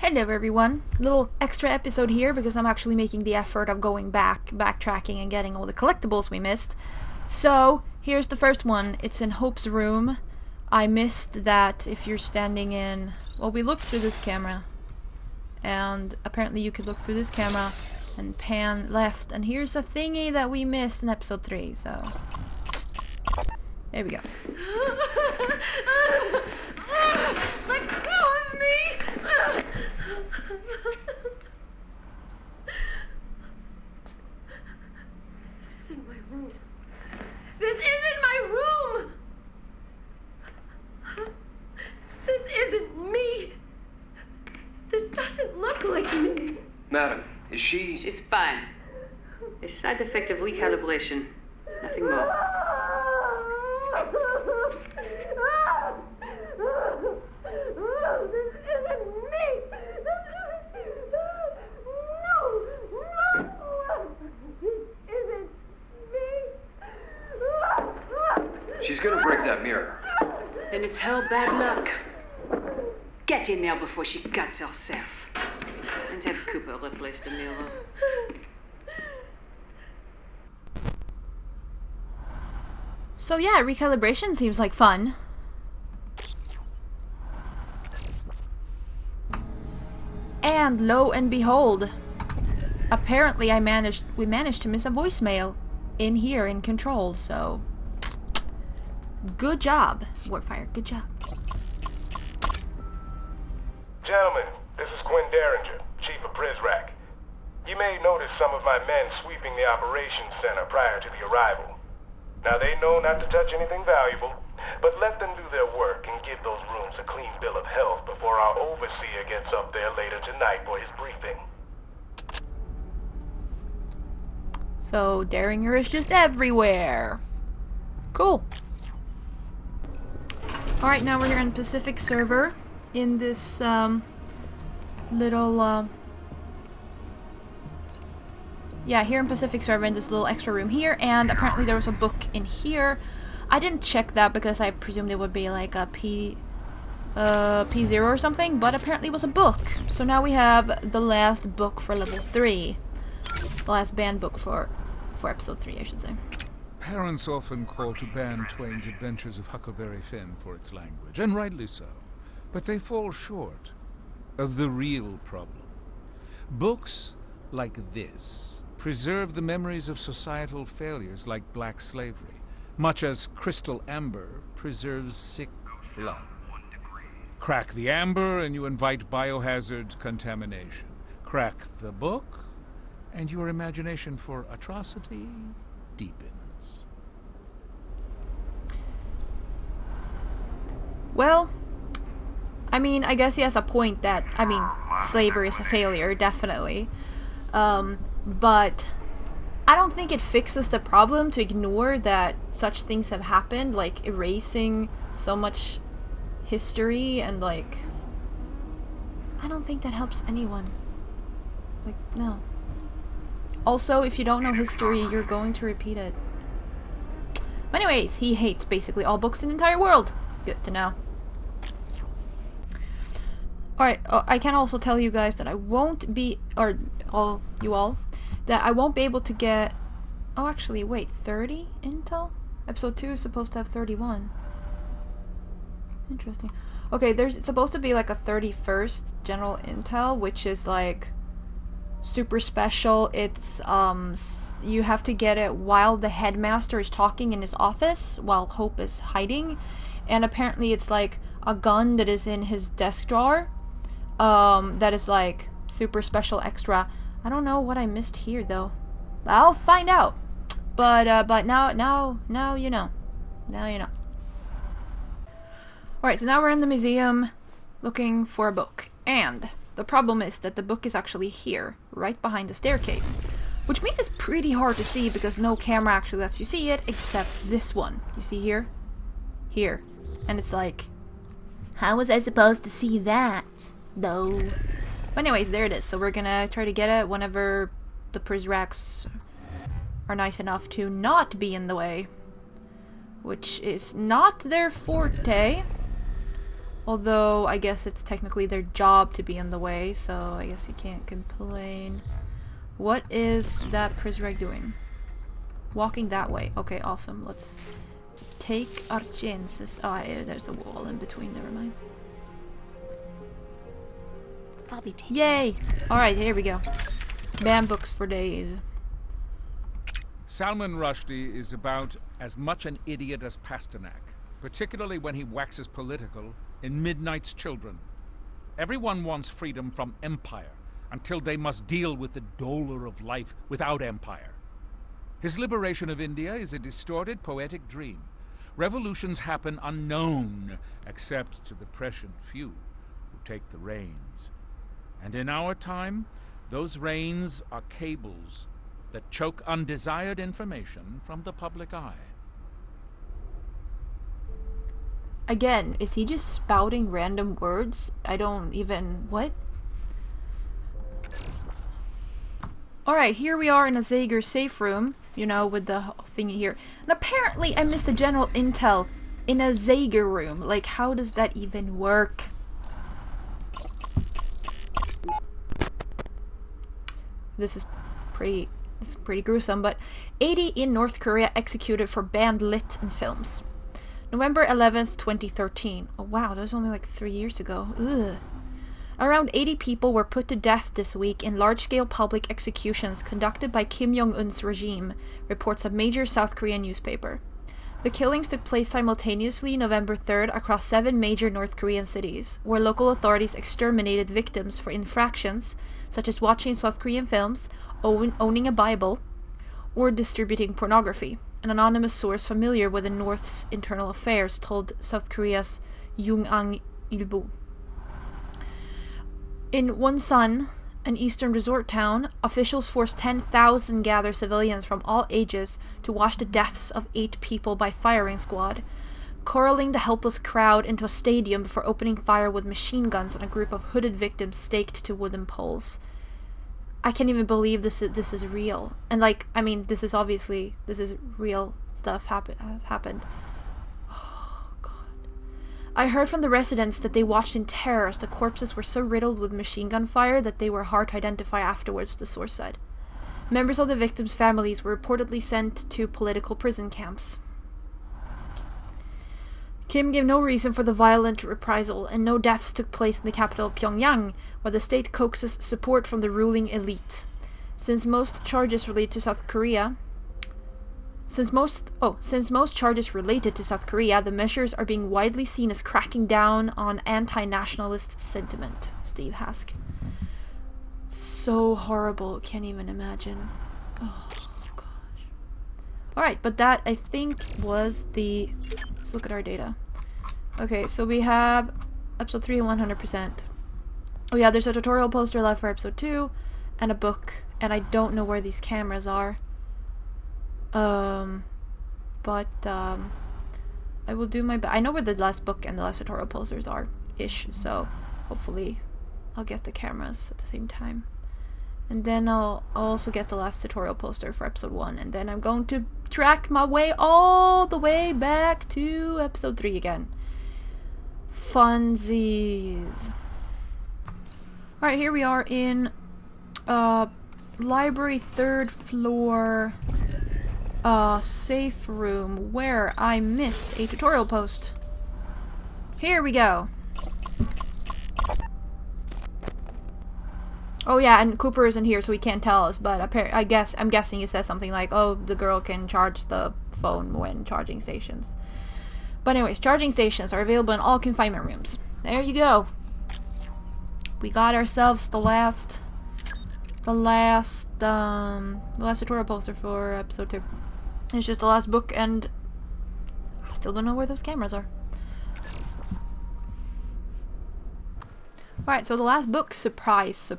Hello everyone, little extra episode here because I'm actually making the effort of going backtracking and getting all the collectibles we missed. So, here's the first one. It's in Hope's room. I missed that if you're standing in... Well, we looked through this camera. And apparently you could look through this camera and pan left. And here's a thingy that we missed in episode 3, so... There we go. Let go of me! This isn't my room. This isn't my room! This isn't me! This doesn't look like me! Madam, is she... She's fine. A side effect of recalibration. Nothing more. This isn't me! No! This isn't me! She's gonna break that mirror. Then it's her bad luck. Get in there before she cuts herself. And have Cooper replace the mirror. So yeah, recalibration seems like fun. And lo and behold, apparently we managed to miss a voicemail in here in control, so good job, Wardfire, good job. Gentlemen, this is Quinn Derringer, Chief of PrisRack. You may notice some of my men sweeping the operations center prior to the arrival. Now they know not to touch anything valuable, but let them do their work and give those rooms a clean bill of health before our overseer gets up there later tonight for his briefing. So Derringer is just everywhere. Cool. Alright, now we're here in Pacific server in this little yeah, here in Pacific server in this little extra room here, and apparently there was a book in here. I didn't check that because I presumed it would be like a P0 or something, but apparently it was a book. So now we have the last book for level 3. The last banned book for episode 3, I should say. Parents often call to ban Twain's Adventures of Huckleberry Finn for its language, and rightly so. But they fall short of the real problem. Books like this preserve the memories of societal failures like black slavery, much as crystal amber preserves sick blood. Crack the amber and you invite biohazard contamination. Crack the book and your imagination for atrocity deepens. Well, I mean, I guess he has a point that, I mean, slavery is a failure, definitely. But I don't think it fixes the problem to ignore that such things have happened, like erasing so much history, and like, I don't think that helps anyone. Like, no. Also, if you don't know history, you're going to repeat it. But anyways, he hates basically all books in the entire world. Good to know. Alright, I can also tell you guys that I won't be, or all you all, that I won't be able to get... Oh, actually, wait, 30 intel? Episode 2 is supposed to have 31. Interesting. Okay, it's supposed to be like a 31st general intel, which is like super special. It's, you have to get it while the headmaster is talking in his office, while Hope is hiding. And apparently it's like a gun that is in his desk drawer. That is like super special extra. I don't know what I missed here though. I'll find out. But now you know. Now you know. Alright, so now we're in the museum looking for a book. And the problem is that the book is actually here, right behind the staircase. Which means it's pretty hard to see because no camera actually lets you see it, except this one. You see here? Here. And it's like, how was I supposed to see that? No. But anyways, there it is. So we're gonna try to get it whenever the PrisRacks are nice enough to not be in the way. Which is not their forte. Although, I guess it's technically their job to be in the way, so I guess you can't complain. What is that Prisreg doing? Walking that way. Okay, awesome. Let's take our chances. Oh, there's a wall in between. Never mind. I'll be taking Yay! Alright, here we go. Ban books for days. Salman Rushdie is about as much an idiot as Pasternak, particularly when he waxes political in Midnight's Children. Everyone wants freedom from empire until they must deal with the dolor of life without empire. His liberation of India is a distorted poetic dream. Revolutions happen unknown, except to the prescient few who take the reins. And in our time, those reins are cables that choke undesired information from the public eye. Again, is he just spouting random words? I don't even... What? Alright, here we are in a Zager safe room, you know, with the thingy here. And apparently I missed a general intel in a Zager room. Like, how does that even work? This is pretty gruesome, but 80 in North Korea executed for banned lit in films. November 11th, 2013. Oh wow, that was only like 3 years ago. Ugh. Around 80 people were put to death this week in large-scale public executions conducted by Kim Jong-un's regime, reports a major South Korean newspaper. The killings took place simultaneously November 3rd across 7 major North Korean cities, where local authorities exterminated victims for infractions such as watching South Korean films, owning a Bible, or distributing pornography. An anonymous source familiar with the North's internal affairs told South Korea's Yungang Ilbo. In Wonsan, an eastern resort town, officials forced 10,000 gathered civilians from all ages to watch the deaths of 8 people by firing squad, corralling the helpless crowd into a stadium before opening fire with machine guns on a group of hooded victims staked to wooden poles. I can't even believe this is real. And like, I mean, this is real stuff has happened. Oh god. I heard from the residents that they watched in terror as the corpses were so riddled with machine gun fire that they were hard to identify afterwards, the source said. Members of the victims' families were reportedly sent to political prison camps. Kim gave no reason for the violent reprisal, and no deaths took place in the capital Pyongyang, where the state coaxes support from the ruling elite. Since most charges related to South Korea, the measures are being widely seen as cracking down on anti-nationalist sentiment. Steve Hask. So horrible, can't even imagine. Oh gosh. Alright, but that I think was the... Let's look at our data. Okay, so we have episode 3 and 100%. Oh yeah, there's a tutorial poster left for episode 2, and a book, and I don't know where these cameras are. I will do my best. I know where the last book and the last tutorial posters are, so hopefully I'll get the cameras at the same time. And then I'll also get the last tutorial poster for episode 1, and then I'm going to track my way all the way back to episode 3 again. Funsies. Alright, here we are in library 3rd floor safe room where I missed a tutorial post. Here we go. Oh yeah, and Cooper isn't here, so he can't tell us, but I'm guessing it says something like, oh, the girl can charge the phone when charging stations. But anyways, charging stations are available in all confinement rooms. There you go. We got ourselves the last tutorial poster for episode 2. It's just the last book, and I still don't know where those cameras are. Alright, so the last book, surprise,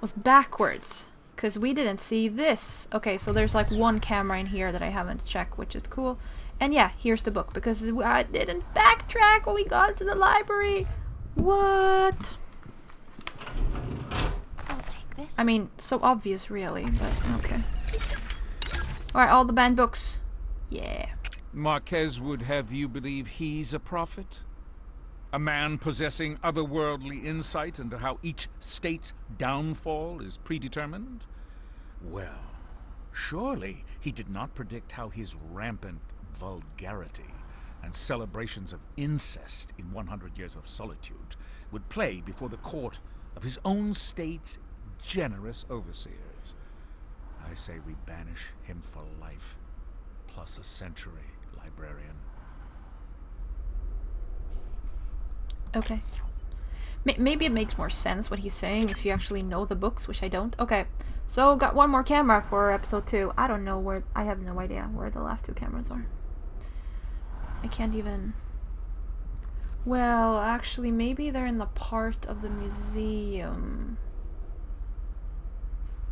was backwards, because we didn't see this. Okay, so there's like one camera in here that I haven't checked, which is cool. And yeah, here's the book, because I didn't backtrack when we got to the library. What? I'll take this. I mean, so obvious really, but okay. Alright, all the banned books. Yeah. Marquez would have you believe he's a prophet? A man possessing otherworldly insight into how each state's downfall is predetermined? Well, surely he did not predict how his rampant vulgarity and celebrations of incest in 100 Years of Solitude would play before the court of his own state's generous overseers. I say we banish him for life, plus a century, librarian. Okay. Maybe it makes more sense what he's saying if you actually know the books, which I don't. Okay, so got one more camera for episode 2. I don't know where, I have no idea where the last 2 cameras are. I can't even... Well, actually, maybe they're in the part of the museum.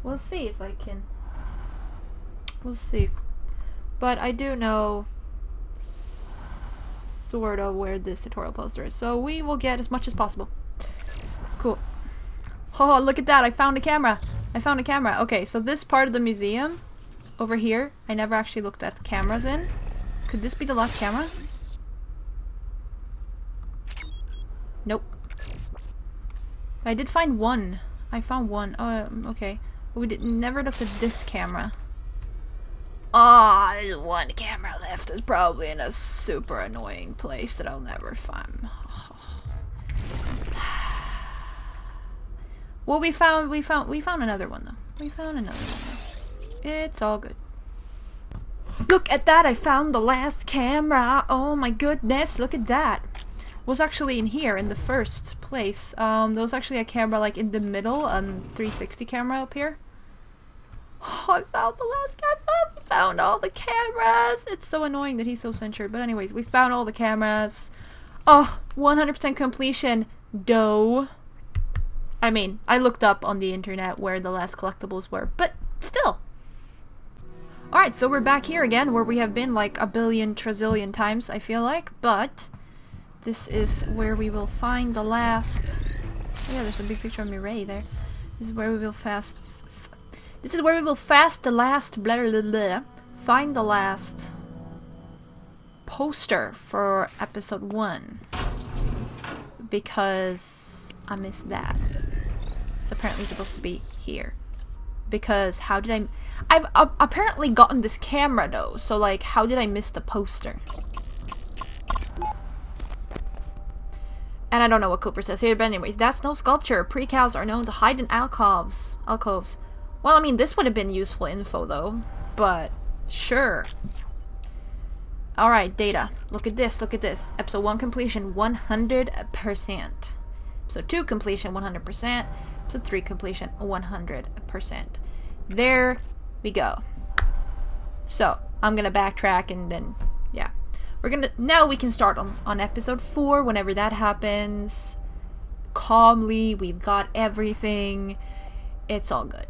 We'll see if I can... We'll see. But I do know sort of where this tutorial poster is, so we will get as much as possible. Cool. Oh, look at that! I found a camera! I found a camera! Okay, so this part of the museum, over here, I never actually looked at the cameras in. Could this be the last camera? Nope. I did find one. I found one. Oh, okay. We never looked at this camera. Ah, there's one camera left. It's probably in a super annoying place that I'll never find. Well, we found another one though. We found another one. It's all good. Look at that! I found the last camera. Oh my goodness! Look at that. It was actually in here in the first place. There was actually a camera like in the middle, 360 camera up here. Oh, I found the last camera. We found all the cameras. It's so annoying that he's so censored. But anyways, we found all the cameras. Oh, 100% completion. Dough. I mean, I looked up on the internet where the last collectibles were, but still. Alright, so we're back here again, where we have been like a billion trazillion times, I feel like, but this is where we will find the last... Oh, yeah, there's a big picture of Mireille there. This is where we will fast the last blah, blah, blah, find the last poster for episode 1. Because I missed that. It's apparently supposed to be here. Because how did I've apparently gotten this camera though, so like how did I miss the poster? And I don't know what Cooper says here, but anyways, that's no sculpture. Precals are known to hide in alcoves. Well, I mean, this would have been useful info, though. But, sure. Alright, data. Look at this, look at this. Episode 1 completion, 100%. Episode 2 completion, 100%. Episode 3 completion, 100%. There we go. So, I'm gonna backtrack and then, yeah. Now we can start on episode 4 whenever that happens. Calmly, we've got everything. It's all good.